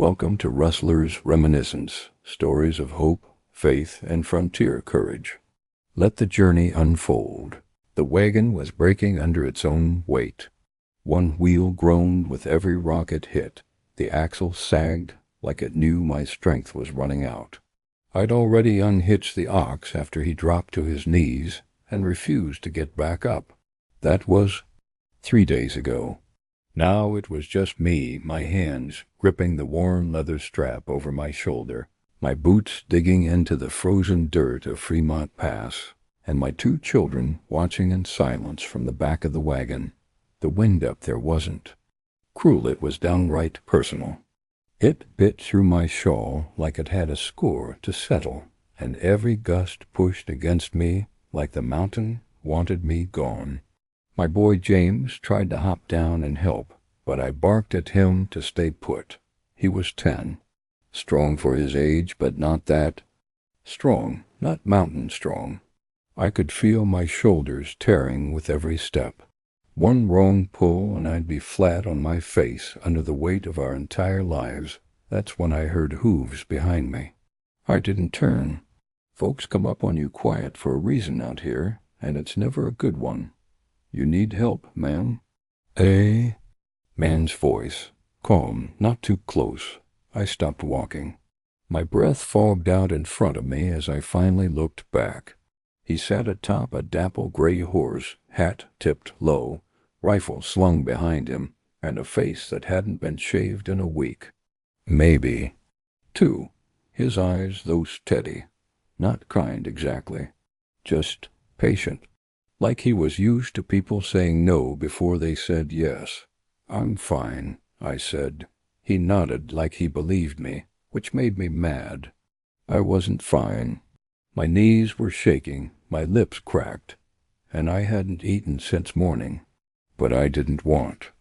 Welcome to Rustler's Reminiscence, stories of hope, faith, and frontier courage. Let the journey unfold. The wagon was breaking under its own weight. One wheel groaned with every rock it hit. The axle sagged like it knew my strength was running out. I'd already unhitched the ox after he dropped to his knees and refused to get back up. That was 3 days ago. Now it was just me, my hands gripping the worn leather strap over my shoulder, my boots digging into the frozen dirt of Fremont Pass, and my 2 children watching in silence from the back of the wagon. The wind up there wasn't cruel, it was downright personal. It bit through my shawl like it had a score to settle, and every gust pushed against me like the mountain wanted me gone. My boy James tried to hop down and help, but I barked at him to stay put. He was 10. Strong for his age, but not that strong, not mountain strong. I could feel my shoulders tearing with every step. One wrong pull and I'd be flat on my face under the weight of our entire lives. That's when I heard hooves behind me. I didn't turn. Folks come up on you quiet for a reason out here, and it's never a good one. You need help, ma'am. Eh? Man's voice. Calm, not too close. I stopped walking. My breath fogged out in front of me as I finally looked back. He sat atop a dapple gray horse, hat tipped low, rifle slung behind him, and a face that hadn't been shaved in a week. Maybe 2. His eyes, though steady. Not kind exactly. Just patient. Like he was used to people saying no before they said yes. I'm fine, I said. He nodded like he believed me, which made me mad. I wasn't fine. My knees were shaking, my lips cracked, and I hadn't eaten since morning. But I didn't want.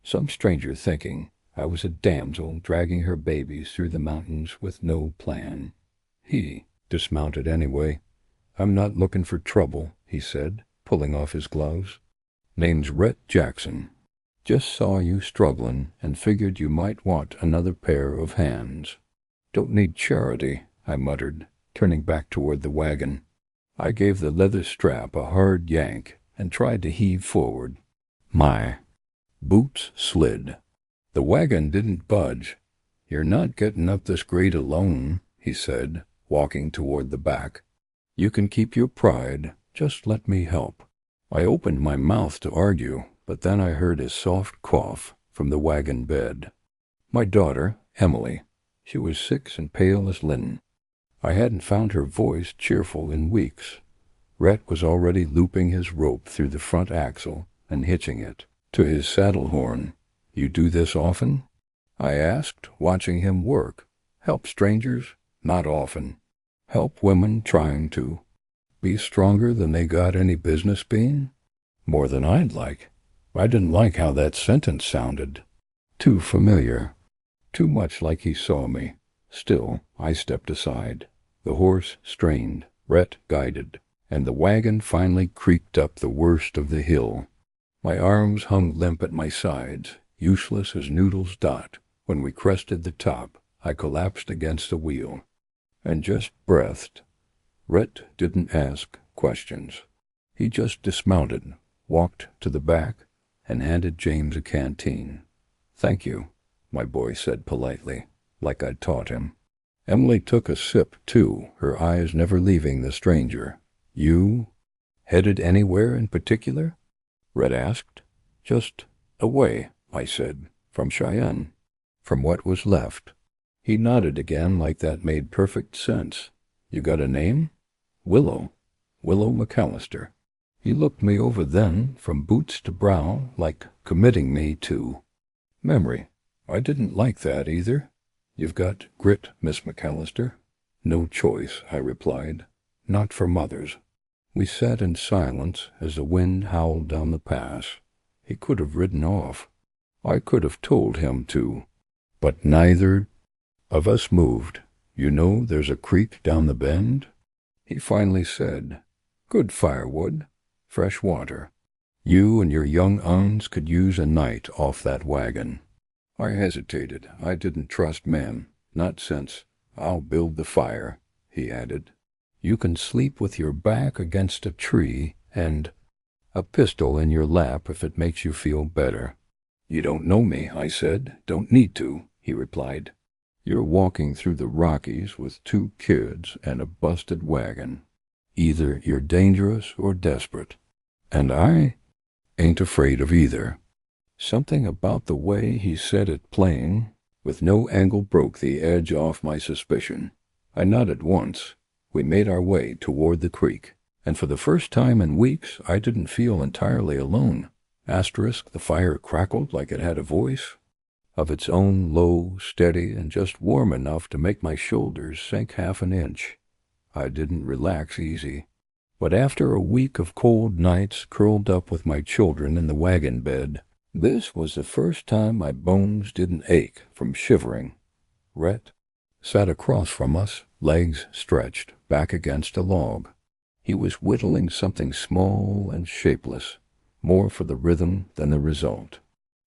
Some stranger thinking I was a damsel dragging her babies through the mountains with no plan. He dismounted anyway. I'm not looking for trouble, he said, pulling off his gloves. Name's Rhett Jackson. Just saw you struggling and figured you might want another pair of hands. Don't need charity, I muttered, turning back toward the wagon. I gave the leather strap a hard yank and tried to heave forward. My boots slid. The wagon didn't budge. You're not getting up this grade alone, he said, walking toward the back. You can keep your pride. Just let me help. I opened my mouth to argue, but then I heard a soft cough from the wagon bed. My daughter, Emily. She was 6 and pale as linen. I hadn't found her voice cheerful in weeks. Rhett was already looping his rope through the front axle and hitching it to his saddle horn. You do this often? I asked, watching him work. Help strangers? Not often. Help women trying to be stronger than they got any business being? More than I'd like. I didn't like how that sentence sounded. Too familiar. Too much like he saw me. Still, I stepped aside. The horse strained, Rhett guided, and the wagon finally creaked up the worst of the hill. My arms hung limp at my sides, useless as noodles dot. When we crested the top, I collapsed against the wheel and just breathed. Rhett didn't ask questions. He just dismounted, walked to the back, and handed James a canteen. Thank you, my boy said politely, like I'd taught him. Emily took a sip, too, her eyes never leaving the stranger. You headed anywhere in particular? Rhett asked. Just away, I said, from Cheyenne, from what was left. He nodded again like that made perfect sense. You got a name? Willow McAllister. He looked me over then, from boots to brow, like committing me to memory. I didn't like that either. You've got grit, Miss McAllister. No choice, I replied. Not for mothers. We sat in silence as the wind howled down the pass. He could have ridden off. I could have told him to. But neither of us moved. You know there's a creek down the bend? He finally said, Good firewood, fresh water. You and your young uns could use a night off that wagon. I hesitated. I didn't trust men. Not since. I'll build the fire, he added. You can sleep with your back against a tree and a pistol in your lap if it makes you feel better. You don't know me, I said. Don't need to, he replied. You're walking through the Rockies with 2 kids and a busted wagon. Either you're dangerous or desperate. And I ain't afraid of either. Something about the way he said it plain, with no angle, broke the edge off my suspicion. I nodded once. We made our way toward the creek, and for the first time in weeks I didn't feel entirely alone. The fire crackled like it had a voice of its own, low, steady, and just warm enough to make my shoulders sink half an inch. I didn't relax easy, but after a week of cold nights curled up with my children in the wagon bed, this was the first time my bones didn't ache from shivering. Rhett sat across from us, legs stretched, back against a log. He was whittling something small and shapeless, more for the rhythm than the result.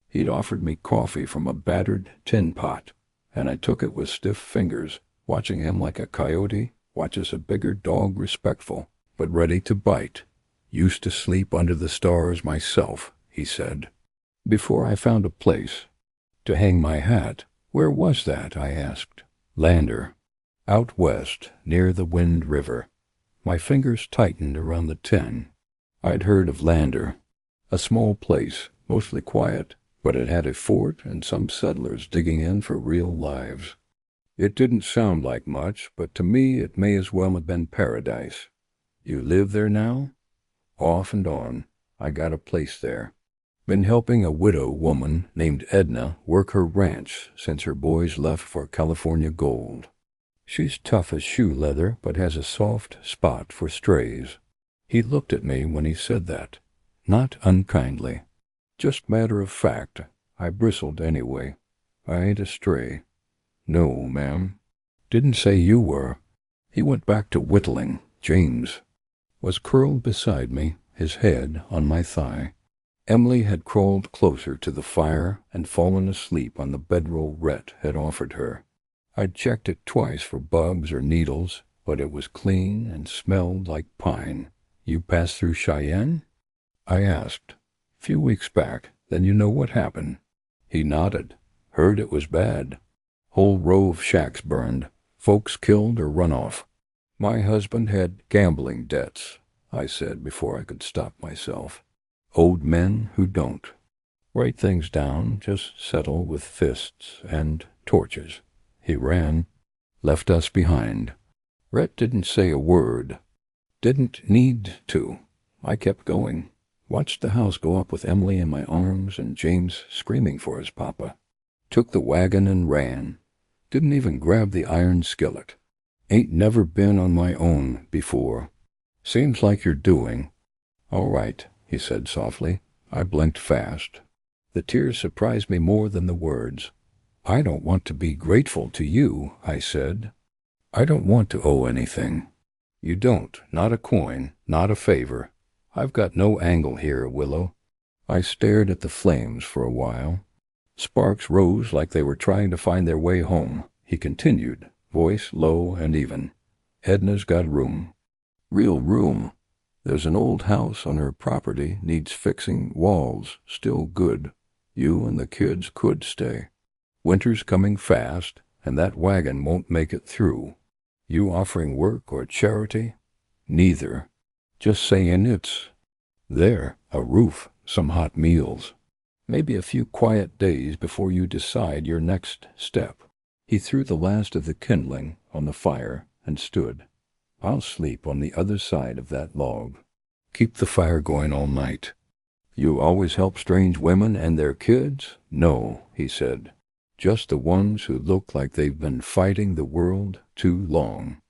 He'd offered me coffee from a battered tin pot, and I took it with stiff fingers, watching him like a coyote watches a bigger dog, respectful, but ready to bite. Used to sleep under the stars myself, he said, before I found a place to hang my hat. Where was that? I asked. Lander. Out west, near the Wind River. My fingers tightened around the tin. I'd heard of Lander. A small place, mostly quiet, but it had a fort and some settlers digging in for real lives. It didn't sound like much, but to me it may as well have been paradise. You live there now? Off and on. I got a place there. Been helping a widow woman named Edna work her ranch since her boys left for California gold. She's tough as shoe leather, but has a soft spot for strays. He looked at me when he said that, not unkindly. Just matter of fact. I bristled anyway. I ain't a stray. No, ma'am. Didn't say you were. He went back to whittling. James was curled beside me, his head on my thigh. Emily had crawled closer to the fire and fallen asleep on the bedroll Rhett had offered her. I'd checked it twice for bugs or needles, but it was clean and smelled like pine. You passed through Cheyenne? I asked. Few weeks back. Then you know what happened? He nodded. Heard it was bad. Whole row of shacks burned. Folks killed or run off. My husband had gambling debts, I said before I could stop myself. Owed men who don't. Write things down, just settle with fists and torches. He ran, left us behind. Rhett didn't say a word. Didn't need to. I kept going. Watched the house go up with Emily in my arms and James screaming for his papa. Took the wagon and ran. Didn't even grab the iron skillet. Ain't never been on my own before. Seems like you're doing. All right, he said softly. I blinked fast. The tears surprised me more than the words. I don't want to be grateful to you, I said. I don't want to owe anything. You don't, not a coin, not a favor. I've got no angle here, Willow. I stared at the flames for a while. Sparks rose like they were trying to find their way home. He continued, voice low and even. Edna's got room. Real room. There's an old house on her property, needs fixing, walls, still good. You and the kids could stay. Winter's coming fast, and that wagon won't make it through. You offering work or charity? Neither. Just saying it's there, a roof, some hot meals. Maybe a few quiet days before you decide your next step. He threw the last of the kindling on the fire and stood. I'll sleep on the other side of that log. Keep the fire going all night. You always help strange women and their kids? No, he said. Just the ones who look like they've been fighting the world too long.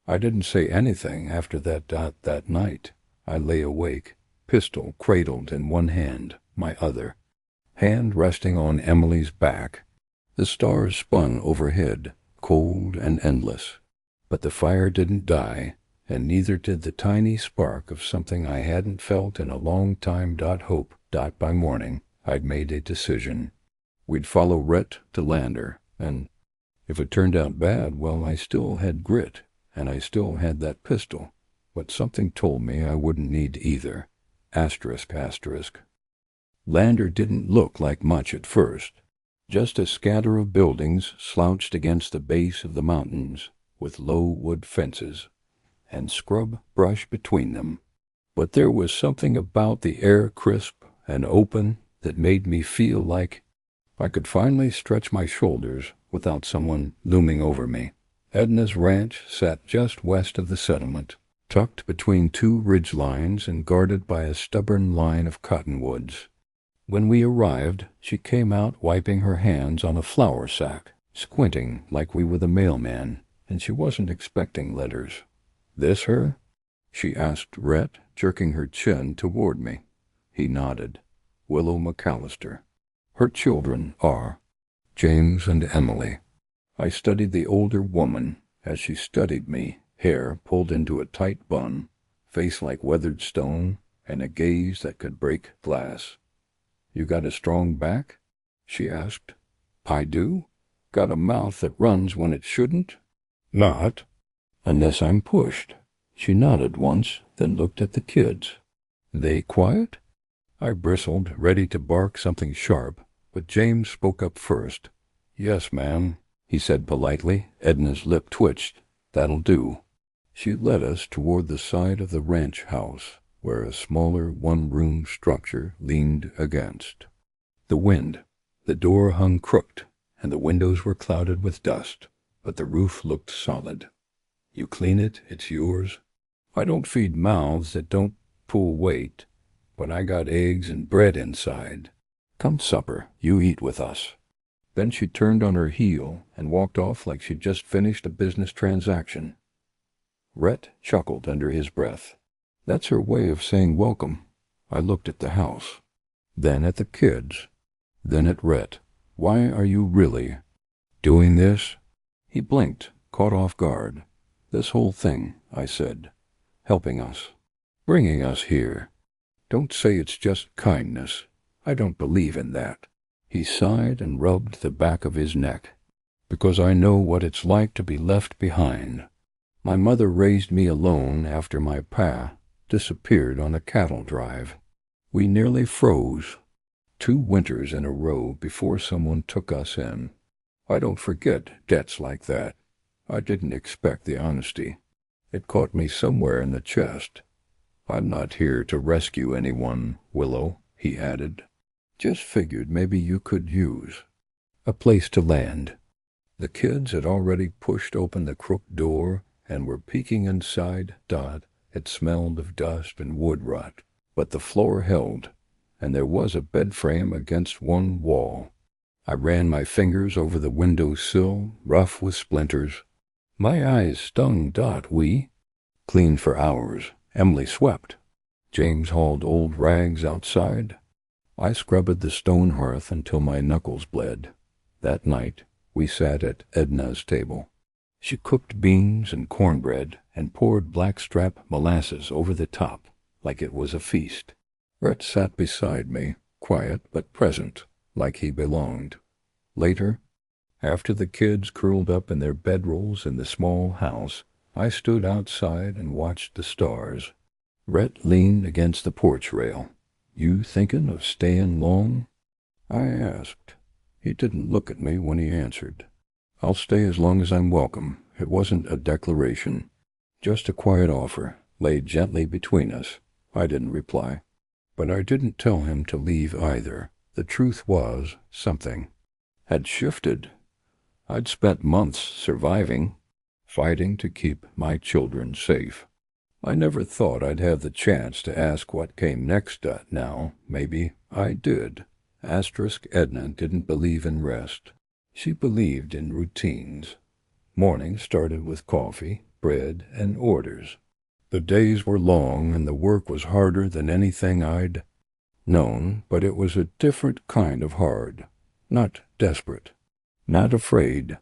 I didn't say anything after that night. I lay awake, pistol cradled in one hand, my other hand resting on Emily's back. The stars spun overhead, cold and endless. But the fire didn't die, and neither did the tiny spark of something I hadn't felt in a long time. Hope. By morning, I'd made a decision. We'd follow Rhett to Lander, and if it turned out bad, well, I still had grit, and I still had that pistol. But something told me I wouldn't need either. Asterisk, asterisk. Lander didn't look like much at first. Just a scatter of buildings slouched against the base of the mountains, with low wood fences, and scrub brush between them. But there was something about the air crisp and open that made me feel like I could finally stretch my shoulders without someone looming over me. Edna's ranch sat just west of the settlement, tucked between two ridge lines and guarded by a stubborn line of cottonwoods. When we arrived, she came out wiping her hands on a flour sack, squinting like we were the mailman, and she wasn't expecting letters. "This her?" she asked Rhett, jerking her chin toward me. He nodded. "Willow McAllister. Her children are James and Emily." I studied the older woman as she studied me, hair pulled into a tight bun, face like weathered stone, and a gaze that could break glass. "You got a strong back?" she asked. "I do. Got a mouth that runs when it shouldn't?" "Not unless I'm pushed." She nodded once, then looked at the kids. "They quiet?" I bristled, ready to bark something sharp, but James spoke up first. "Yes, ma'am," he said politely. Edna's lip twitched. "That'll do." She led us toward the side of the ranch house, where a smaller one-room structure leaned against. The wind. The door hung crooked, and the windows were clouded with dust, but the roof looked solid. "You clean it, it's yours. I don't feed mouths that don't pull weight, but I got eggs and bread inside. Come supper, you eat with us." Then she turned on her heel and walked off like she'd just finished a business transaction. Rhett chuckled under his breath. "That's her way of saying welcome." I looked at the house, then at the kids, then at Rhett. "Why are you really doing this?" He blinked, caught off guard. "This whole thing," I said. "Helping us. Bringing us here. Don't say it's just kindness. I don't believe in that." He sighed and rubbed the back of his neck. "Because I know what it's like to be left behind. My mother raised me alone after my pa disappeared on a cattle drive. We nearly froze 2 winters in a row before someone took us in. I don't forget debts like that. I didn't expect the honesty. It caught me somewhere in the chest. I'm not here to rescue anyone, Willow," he added. "Just figured maybe you could use a place to land." The kids had already pushed open the crooked door and were peeking inside. It smelled of dust and wood rot, but the floor held, and there was a bed frame against one wall. I ran my fingers over the window sill, rough with splinters. My eyes stung. We cleaned for hours. Emily swept. James hauled old rags outside. I scrubbed the stone hearth until my knuckles bled. That night, we sat at Edna's table. She cooked beans and cornbread and poured blackstrap molasses over the top like it was a feast. Rhett sat beside me, quiet but present, like he belonged. Later, after the kids curled up in their bedrolls in the small house, I stood outside and watched the stars. Rhett leaned against the porch rail. "You thinking of staying long?" I asked. He didn't look at me when he answered. "I'll stay as long as I'm welcome." It wasn't a declaration, just a quiet offer, laid gently between us. I didn't reply. But I didn't tell him to leave either. The truth was, something had shifted. I'd spent months surviving, fighting to keep my children safe. I never thought I'd have the chance to ask what came next. Now, maybe I did. Edna didn't believe in rest. She believed in routines. Mornings started with coffee, bread, and orders. The days were long and the work was harder than anything I'd known, but it was a different kind of hard. Not desperate. Not afraid.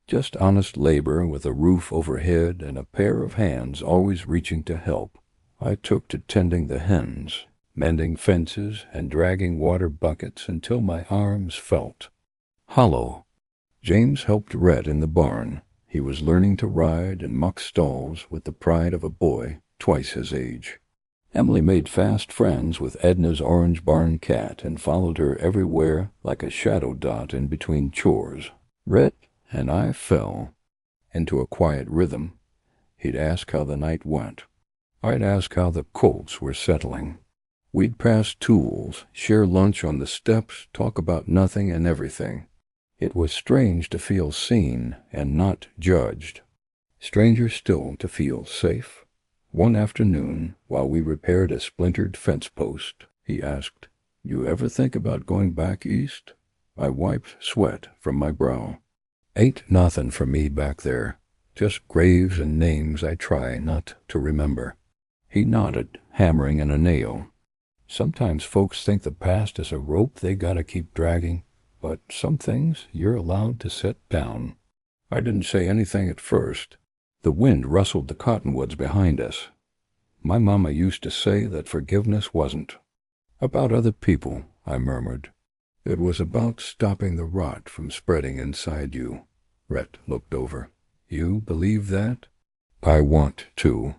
Just honest labor with a roof overhead and a pair of hands always reaching to help. I took to tending the hens, mending fences, and dragging water buckets until my arms felt hollow. James helped Rhett in the barn. He was learning to ride and muck stalls with the pride of a boy twice his age. Emily made fast friends with Edna's orange barn cat and followed her everywhere like a shadow dot in between chores. Rhett and I fell into a quiet rhythm. He'd ask how the night went. I'd ask how the colts were settling. We'd pass tools, share lunch on the steps, talk about nothing and everything. It was strange to feel seen and not judged. Stranger still to feel safe. One afternoon, while we repaired a splintered fence post, he asked, "You ever think about going back east?" I wiped sweat from my brow. Ain't nothing for me back there. Just graves and names I try not to remember. He nodded, hammering in a nail. Sometimes folks think the past is a rope they gotta keep dragging, but some things you're allowed to set down. I didn't say anything at first. The wind rustled the cottonwoods behind us. My mama used to say that forgiveness wasn't about other people, I murmured. It was about stopping the rot from spreading inside you. Rhett looked over. You believe that? I want to.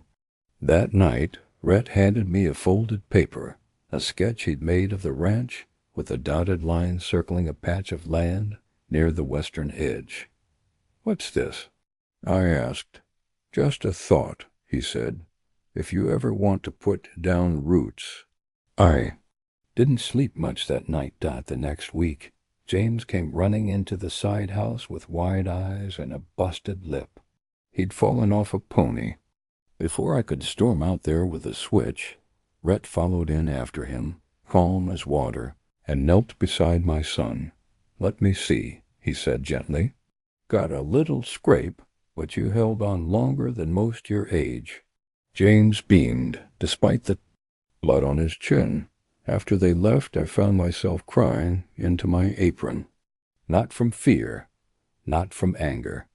That night, Rhett handed me a folded paper, a sketch he'd made of the ranch, with a dotted line circling a patch of land near the western edge. What's this? I asked. Just a thought, he said. If you ever want to put down roots. I didn't sleep much that night. The next week, James came running into the side house with wide eyes and a busted lip. He'd fallen off a pony. Before I could storm out there with a switch, Rhett followed in after him, calm as water, and knelt beside my son. Let me see, he said gently. Got a little scrape, but you held on longer than most your age. James beamed, despite the blood on his chin. After they left, I found myself crying into my apron. Not from fear, not from anger,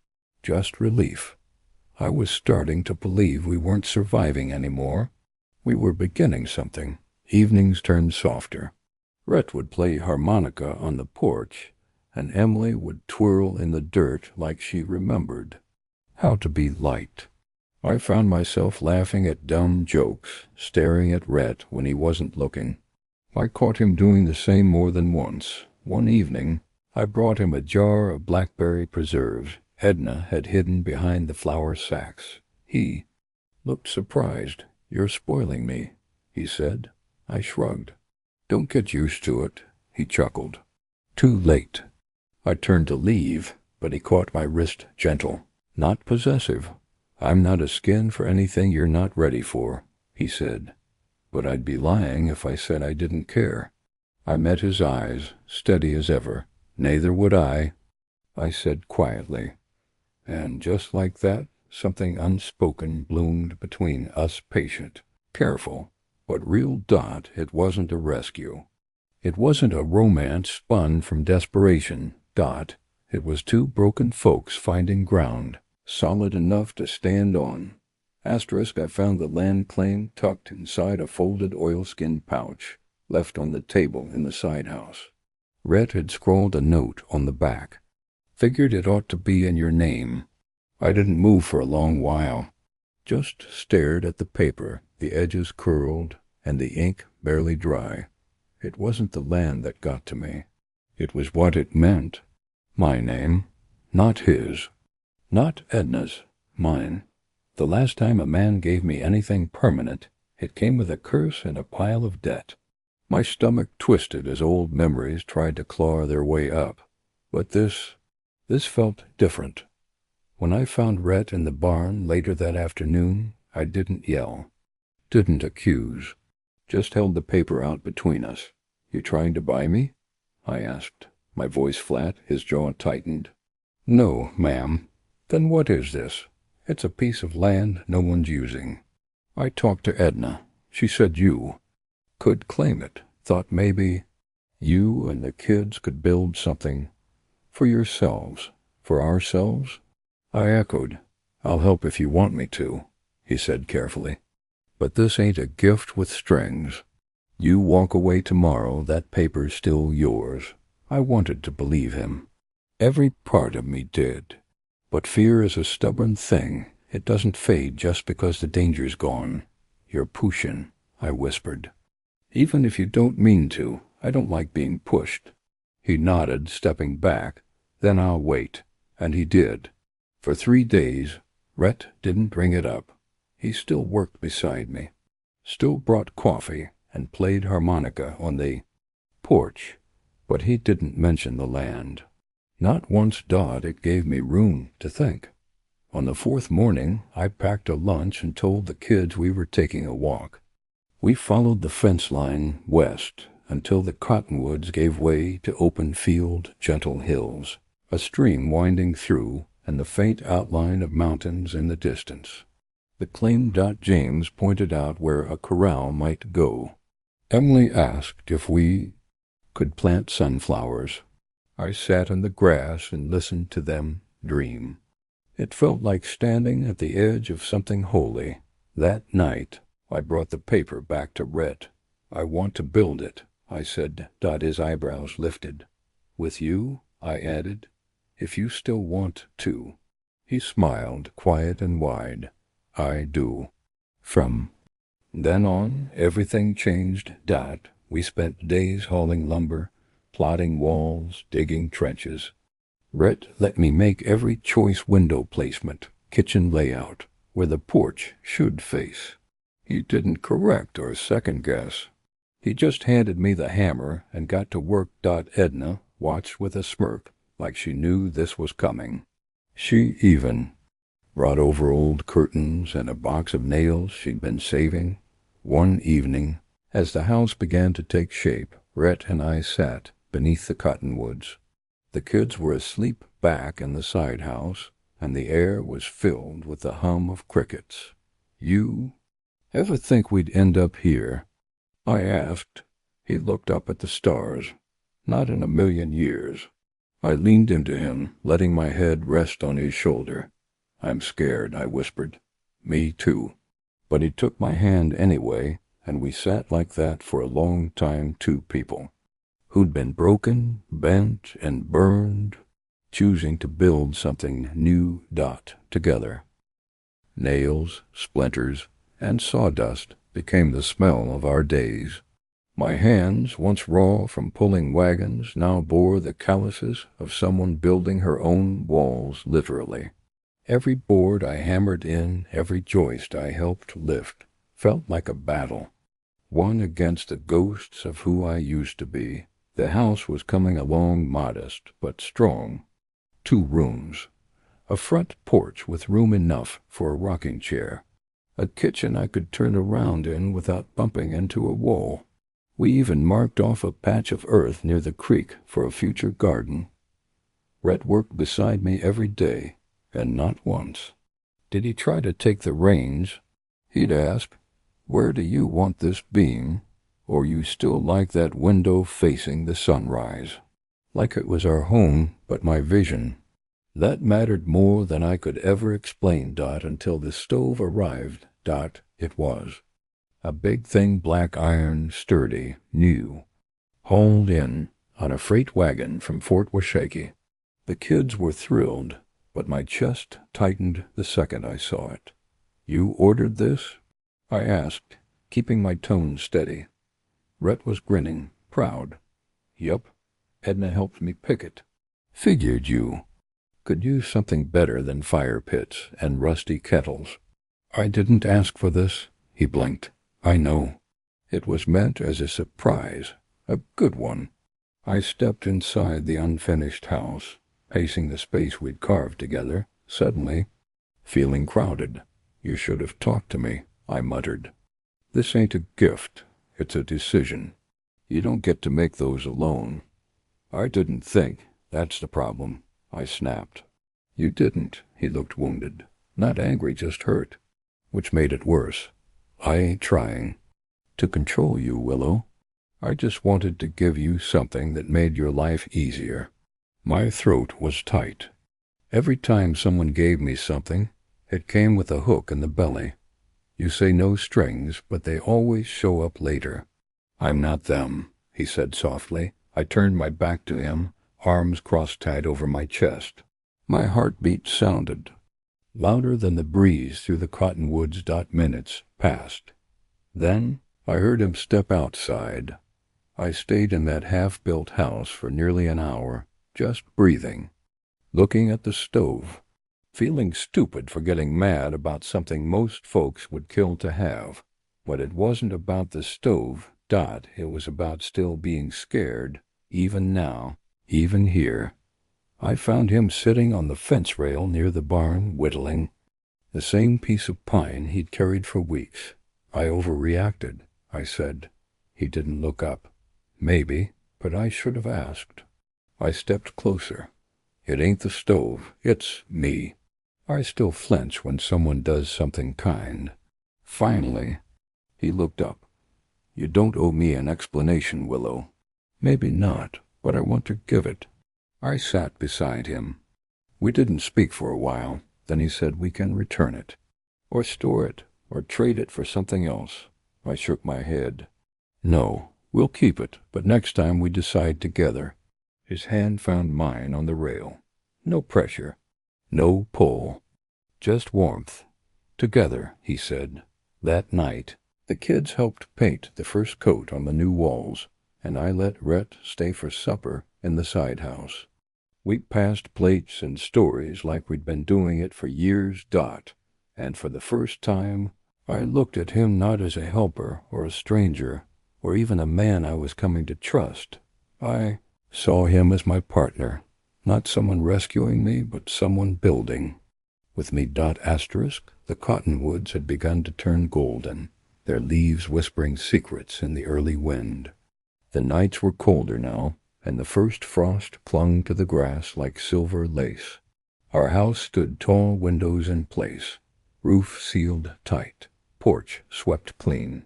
just relief. I was starting to believe we weren't surviving anymore. We were beginning something. Evenings turned softer. Rhett would play harmonica on the porch, and Emily would twirl in the dirt like she remembered how to be light. I found myself laughing at dumb jokes, staring at Rhett when he wasn't looking. I caught him doing the same more than once. One evening, I brought him a jar of blackberry preserves Edna had hidden behind the flour sacks. He looked surprised. You're spoiling me, he said. I shrugged. Don't get used to it, he chuckled. Too late. I turned to leave, but he caught my wrist gentle. Not possessive. I'm not a skin for anything you're not ready for, he said. But I'd be lying if I said I didn't care. I met his eyes, steady as ever. Neither would I said quietly. And just like that, something unspoken bloomed between us, patient, careful, but real. It wasn't a rescue. It wasn't a romance spun from desperation. It was two broken folks finding ground, solid enough to stand on. I found the land claim tucked inside a folded oilskin pouch, left on the table in the side house. Rhett had scrawled a note on the back. Figured it ought to be in your name. I didn't move for a long while. Just stared at the paper, the edges curled, and the ink barely dry. It wasn't the land that got to me. It was what it meant. My name, not his. Not Edna's, mine. The last time a man gave me anything permanent, it came with a curse and a pile of debt. My stomach twisted as old memories tried to claw their way up. But this felt different. When I found Rhett in the barn later that afternoon, I didn't yell, didn't accuse, just held the paper out between us. You trying to buy me? I asked, my voice flat, his jaw tightened. No, ma'am. Then what is this? It's a piece of land no one's using. I talked to Edna. She said you could claim it, thought maybe you and the kids could build something for yourselves, for ourselves. I echoed, I'll help if you want me to, he said carefully. But this ain't a gift with strings. You walk away tomorrow, that paper's still yours. I wanted to believe him. Every part of me did. But fear is a stubborn thing. It doesn't fade just because the danger's gone. You're pushin', I whispered. Even if you don't mean to, I don't like being pushed. He nodded, stepping back. Then I'll wait. And he did. For 3 days, Rhett didn't bring it up. He still worked beside me, still brought coffee and played harmonica on the porch, but he didn't mention the land. Not once. It gave me room to think. On the 4th morning, I packed a lunch and told the kids we were taking a walk. We followed the fence line west until the cottonwoods gave way to open field, gentle hills, a stream winding through, and the faint outline of mountains in the distance. The claim. James pointed out where a corral might go. Emily asked if we could plant sunflowers. I sat in the grass and listened to them dream. It felt like standing at the edge of something holy. That night, I brought the paper back to Rhett. I want to build it, I said. His eyebrows lifted. With you, I added, if you still want to. He smiled, quiet and wide. I do. From then on, everything changed. We spent days hauling lumber, plotting walls, digging trenches. Rhett let me make every choice: window placement, kitchen layout, where the porch should face. He didn't correct or second-guess. He just handed me the hammer and got to work. Edna watched with a smirk, like she knew this was coming. She even brought over old curtains and a box of nails she'd been saving. One evening, as the house began to take shape, Rhett and I sat beneath the cottonwoods. The kids were asleep back in the side house, and the air was filled with the hum of crickets. You ever think we'd end up here? I asked. He looked up at the stars. Not in a million years. I leaned into him, letting my head rest on his shoulder. I'm scared, I whispered. Me too. But he took my hand anyway, and we sat like that for a long time, two people who'd been broken, bent, and burned, choosing to build something new. Together. Nails, splinters, and sawdust became the smell of our days. My hands, once raw from pulling wagons, now bore the calluses of someone building her own walls, literally. Every board I hammered in, every joist I helped lift, felt like a battle, one against the ghosts of who I used to be. The house was coming along, modest but strong. 2 rooms, a front porch with room enough for a rocking chair, a kitchen I could turn around in without bumping into a wall. We even marked off a patch of earth near the creek for a future garden. Rhett worked beside me every day, and not once did he try to take the reins. He'd ask, "Where do you want this being? Or you still like that window facing the sunrise?" Like it was our home, but my vision. That mattered more than I could ever explain. Until the stove arrived. It was a big thing, black iron, sturdy, new, hauled in on a freight wagon from Fort Washakie. The kids were thrilled, but my chest tightened the second I saw it. "You ordered this?" I asked, keeping my tone steady. Rhett was grinning, proud. "Yup. Edna helped me pick it. Figured you could use something better than fire pits and rusty kettles." "I didn't ask for this," he blinked. "I know. It was meant as a surprise, a good one." I stepped inside the unfinished house, pacing the space we'd carved together, suddenly feeling crowded. "You should have talked to me," I muttered. "This ain't a gift, it's a decision. You don't get to make those alone." "I didn't think, that's the problem," I snapped. "You didn't," he looked wounded. Not angry, just hurt, which made it worse. "I ain't trying to control you, Willow. I just wanted to give you something that made your life easier." My throat was tight. Every time someone gave me something, it came with a hook in the belly. You say no strings, but they always show up later. "I'm not them," he said softly. I turned my back to him, arms cross-tied over my chest. My heartbeat sounded louder than the breeze through the cottonwoods. Minutes passed. Then I heard him step outside. I stayed in that half-built house for nearly an hour, just breathing, looking at the stove, feeling stupid for getting mad about something most folks would kill to have. But it wasn't about the stove, it was about still being scared, even now, even here. I found him sitting on the fence rail near the barn, whittling the same piece of pine he'd carried for weeks. I overreacted, I said. He didn't look up. Maybe, but I should have asked. I stepped closer. It ain't the stove, it's me. I still flinch when someone does something kind. Finally, he looked up. You don't owe me an explanation, Willow. Maybe not, but I want to give it. I sat beside him. We didn't speak for a while. Then he said we can return it, or store it, or trade it for something else. I shook my head. No, we'll keep it, but next time we decide together. His hand found mine on the rail. No pressure, no pull, just warmth. Together, he said. That night, the kids helped paint the first coat on the new walls, and I let Rhett stay for supper in the side house. We passed plates and stories like we'd been doing it for years. And for the first time, I looked at him not as a helper or a stranger, or even a man I was coming to trust. I saw him as my partner, not someone rescuing me, but someone building. With me. The cottonwoods had begun to turn golden, their leaves whispering secrets in the early wind. The nights were colder now, and the first frost clung to the grass like silver lace. Our house stood tall windows in place, roof sealed tight, porch swept clean.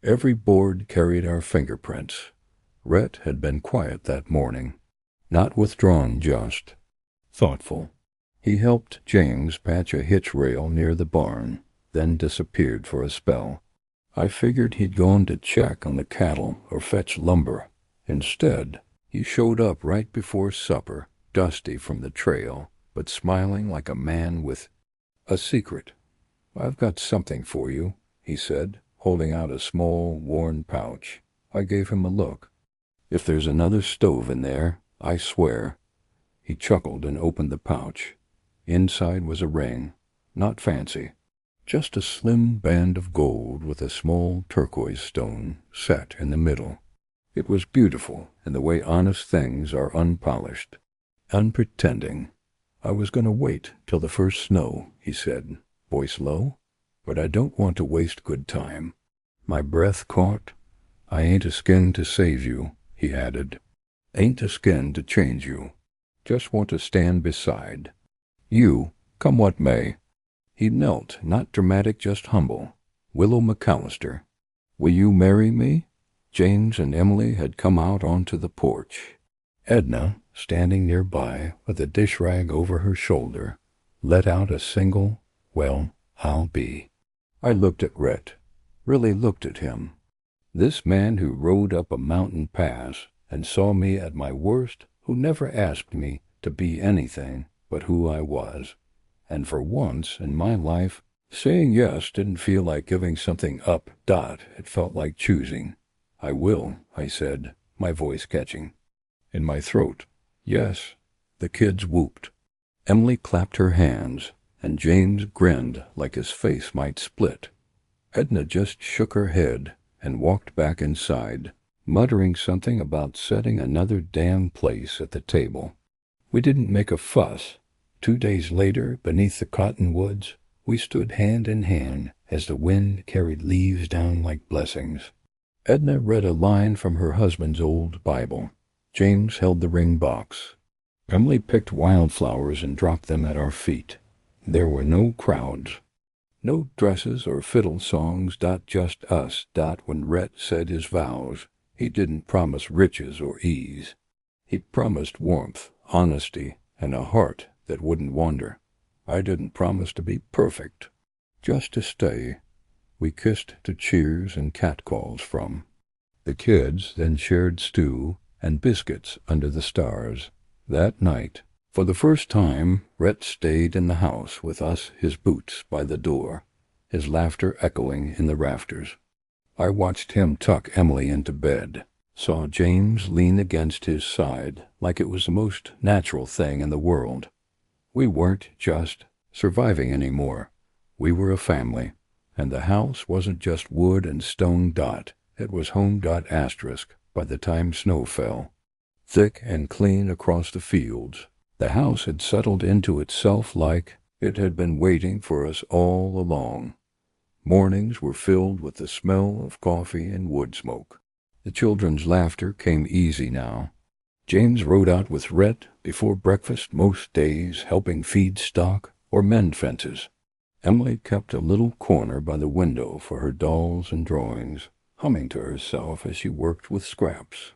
Every board carried our fingerprints. Rhett had been quiet that morning, not withdrawn, just thoughtful. He helped James patch a hitch rail near the barn, then disappeared for a spell. I figured he'd gone to check on the cattle or fetch lumber. Instead, he showed up right before supper, dusty from the trail, but smiling like a man with a secret. I've got something for you, he said, holding out a small, worn pouch. I gave him a look. If there's another stove in there, I swear. He chuckled and opened the pouch. Inside was a ring, not fancy, just a slim band of gold with a small turquoise stone set in the middle. It was beautiful in the way honest things are unpolished, unpretending. I was going to wait till the first snow, he said, voice low, but I don't want to waste good time. My breath caught. I ain't a skin to save you, he added. Ain't a skin to change you. Just want to stand beside you, come what may. He knelt, not dramatic, just humble. Willow McAllister, will you marry me? James and Emily had come out onto the porch. Edna, standing nearby with a dish rag over her shoulder, let out a single, well, I'll be. I looked at Rhett, really looked at him. This man who rode up a mountain pass and saw me at my worst, who never asked me to be anything but who I was. And for once in my life, saying yes didn't feel like giving something up. It felt like choosing. I will, I said, my voice catching in my throat. Yes, the kids whooped. Emily clapped her hands, and James grinned like his face might split. Edna just shook her head and walked back inside, muttering something about setting another damn place at the table. We didn't make a fuss. 2 days later, beneath the cottonwoods, we stood hand in hand as the wind carried leaves down like blessings. Edna read a line from her husband's old Bible. James held the ring box. Emily picked wildflowers and dropped them at our feet. There were no crowds, no dresses or fiddle songs. Just us. When Rhett said his vows, he didn't promise riches or ease. He promised warmth, honesty, and a heart that wouldn't wander. I didn't promise to be perfect, just to stay. We kissed to cheers and catcalls from. The kids then shared stew and biscuits under the stars. That night, for the first time, Rhett stayed in the house with us, his boots by the door, his laughter echoing in the rafters. I watched him tuck Emily into bed, saw James lean against his side like it was the most natural thing in the world. We weren't just surviving anymore. We were a family, and the house wasn't just wood and stone dot. It was home dot asterisk by the time snow fell. Thick and clean across the fields, the house had settled into itself like it had been waiting for us all along. Mornings were filled with the smell of coffee and wood smoke. The children's laughter came easy now. James rode out with Rhett before breakfast most days, helping feed stock or mend fences. Emily kept a little corner by the window for her dolls and drawings, humming to herself as she worked with scraps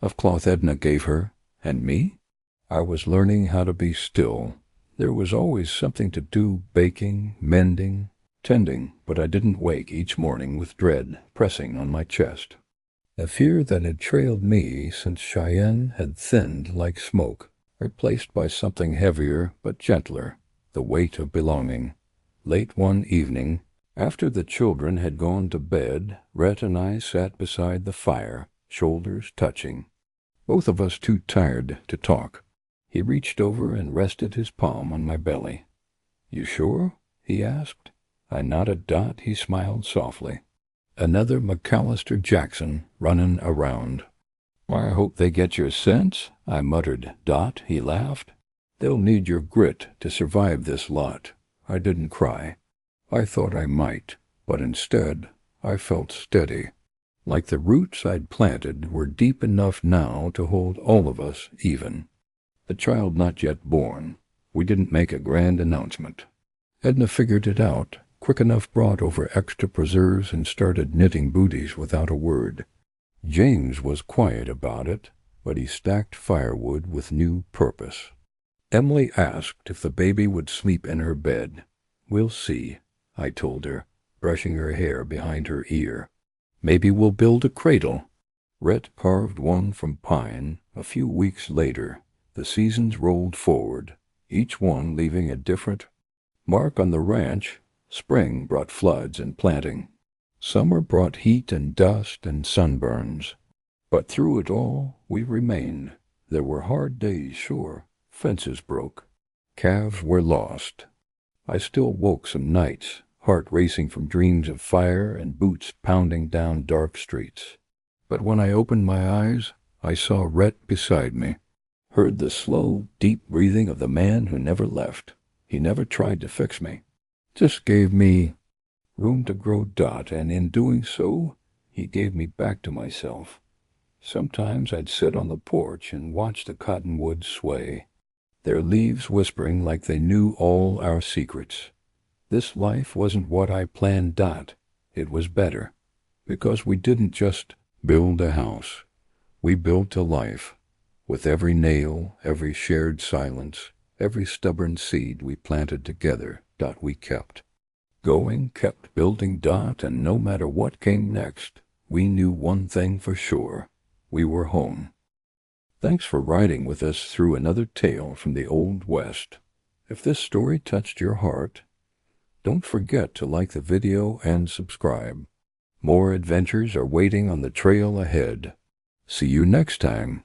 of cloth Edna gave her. And me? I was learning how to be still. There was always something to do, baking, mending, tending, but I didn't wake each morning with dread pressing on my chest. A fear that had trailed me since Cheyenne had thinned like smoke, replaced by something heavier but gentler, the weight of belonging. Late one evening, after the children had gone to bed, Rhett and I sat beside the fire, shoulders touching, both of us too tired to talk. He reached over and rested his palm on my belly. "You sure?" he asked. I nodded. Dot, he smiled softly. "Another McAllister Jackson running around." "I hope they get your sense," I muttered. "Dot," he laughed. "They'll need your grit to survive this lot." I didn't cry. I thought I might, but instead I felt steady. Like the roots I'd planted were deep enough now to hold all of us even. The child not yet born. We didn't make a grand announcement. Edna figured it out, quick enough, brought over extra preserves and started knitting booties without a word. James was quiet about it, but he stacked firewood with new purpose. Emily asked if the baby would sleep in her bed. "We'll see," I told her, brushing her hair behind her ear. "Maybe we'll build a cradle." Rhett carved one from pine. A few weeks later, the seasons rolled forward, each one leaving a different mark on the ranch. Spring brought floods and planting. Summer brought heat and dust and sunburns. But through it all, we remained. There were hard days, sure. Fences broke. Calves were lost. I still woke some nights, heart racing from dreams of fire and boots pounding down dark streets. But when I opened my eyes, I saw Rhett beside me. Heard the slow, deep breathing of the man who never left. He never tried to fix me. Just gave me room to grow. Dot, and in doing so, he gave me back to myself. Sometimes I'd sit on the porch and watch the cottonwoods sway, their leaves whispering like they knew all our secrets. This life wasn't what I planned. Dot. It was better, because we didn't just build a house. We built a life, with every nail, every shared silence, every stubborn seed we planted together. Dot, we kept going, kept building. Dot, and no matter what came next, we knew one thing for sure. We were home. Thanks for riding with us through another tale from the Old West. If this story touched your heart, don't forget to like the video and subscribe. More adventures are waiting on the trail ahead. See you next time.